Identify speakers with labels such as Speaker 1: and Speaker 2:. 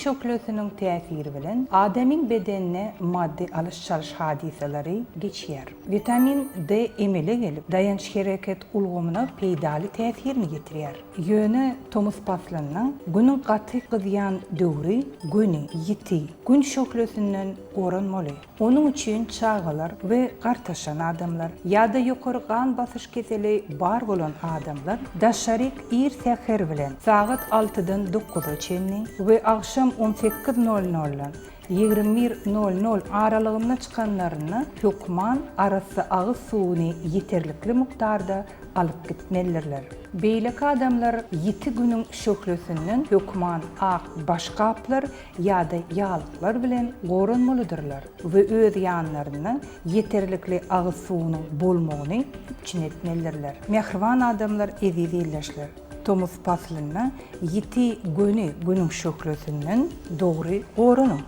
Speaker 1: şöklösünün täsiri bilen adamın bedenine madde alış-çalış hadiseleri geçýär. Vitamin D emele gelip dayanç hareket ulgamyna peýdali täsirini getirýär. Ýöne Thomas Paslan'ın günün gaty gyzyan döwri güni ýiti gün şöklösünden goranmaly. Onun üçin çağalar we gartaşan adamlar ýa-da ýokary gan basyş keseli bar bolan adamlar daşaryk ir säher bilen saat 6-dan 9-a çenni we akşam 18:00-dan 21:00 aralygynda çykanlaryny hökman arasy agyz suwuny ýeterlikli mukdarda alyp gitmelidirler. Beýleki adamlar ýeti günüň şöklösünden hökman ak başgaplar ýa-da ýalyklar bilen goranmalydyrlar we öz ýanlaryny ýeterlikli agyz suwunyň bolmagyny üçin etmelidirler. Mehriban adamlar ezidileşler. Thomas Paslan'a ýeti günüň şöklösünden dogry goranyň.